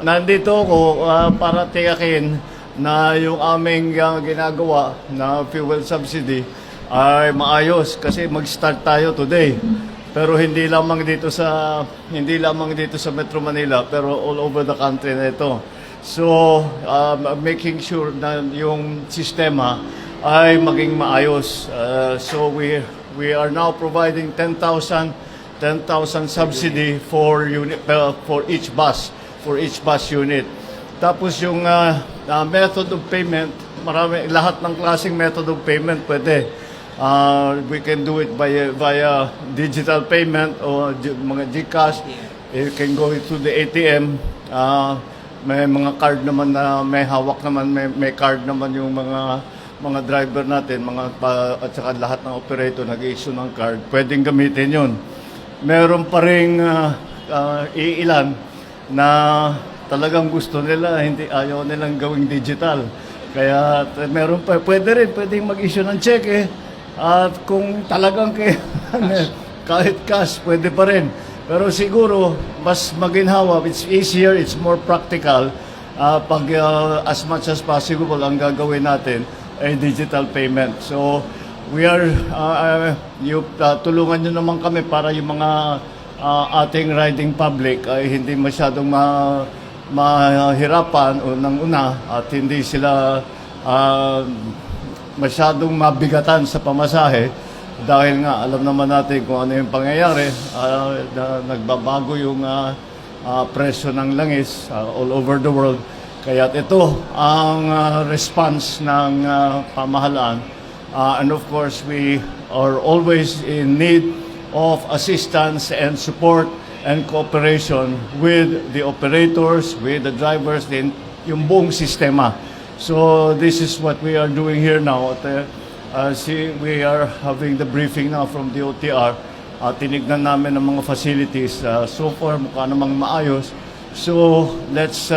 Nandito ako para tiyakin na yung aming ginagawa na fuel subsidy ay maayos kasi mag-start tayo today. Pero hindi lamang dito sa Metro Manila pero all over the country na ito. So, making sure na yung sistema ay maging maayos. So we are now providing 10,000 subsidy for each bus unit. Tapos yung method of payment, lahat ng klaseng method of payment pwede. We can do it via digital payment o mga GCash. You can go to the ATM. May mga card naman na may hawak naman, may card naman yung mga driver natin, at saka lahat ng operator nag-issue ng card. Pwedeng gamitin yun. Meron pa ring iilan na talagang gusto nila, ayaw nilang gawing digital. Kaya meron pa, pwedeng mag-issue ng cheque. At kung talagang kahit cash, pwede pa rin. Pero siguro, mas maginhawa, it's easier, it's more practical. Pag as much as possible, ang gagawin natin ay digital payment. So, we are, tulungan nyo naman kami para yung mga ating riding public ay hindi masyadong mahirapan unang-una at hindi sila masyadong mabigatan sa pamasahe dahil nga alam naman natin kung ano yung pangyayari, nagbabago yung presyo ng langis all over the world. Kaya ito ang response ng pamahalaan. And of course, we are always in need of assistance and support and cooperation with the operators, with the drivers, yung buong sistema. So this is what we are doing here now. We are having the briefing now from the OTR. Tinignan namin ang mga facilities. So far, mukha namang maayos. So let's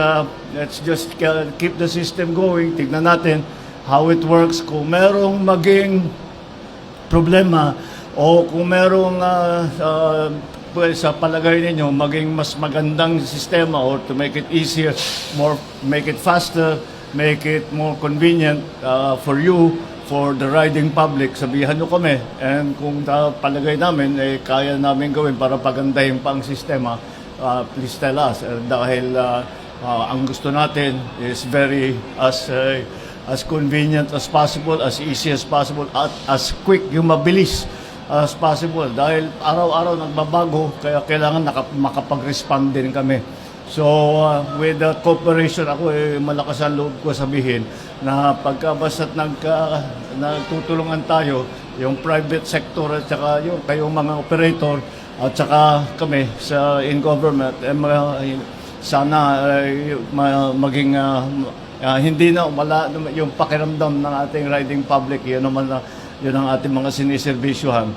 just keep the system going. Tignan natin how it works. Kung merong maging problema o kung merong sa palagay ninyo maging mas magandang sistema or to make it easier, make it faster, make it more convenient for you, for the riding public, sabihan nyo kami. And kung palagay namin, kaya namin gawin para pagandahin pa ang sistema, please tell us. Dahil ang gusto natin is as convenient as possible, as easy as possible, at as quick, yung mabilis as possible. Dahil araw-araw nagbabago, kaya kailangan makapag-respond din kami. So, with the cooperation, ako malakas ang loob ko sabihin na pagka basta't nagtutulungan tayo, yung private sector at saka yung kayong mga operator at saka kami in government, sana maging hindi na wala yung pakiramdam ng ating riding public. Yun ang ating mga siniservisyohan.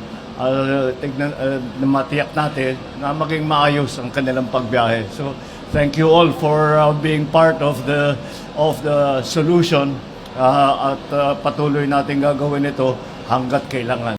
Matiyak natin na maging maayos ang kanilang pagbiyahe. So, thank you all for being part of the solution at patuloy natin gagawin ito hanggat kailangan.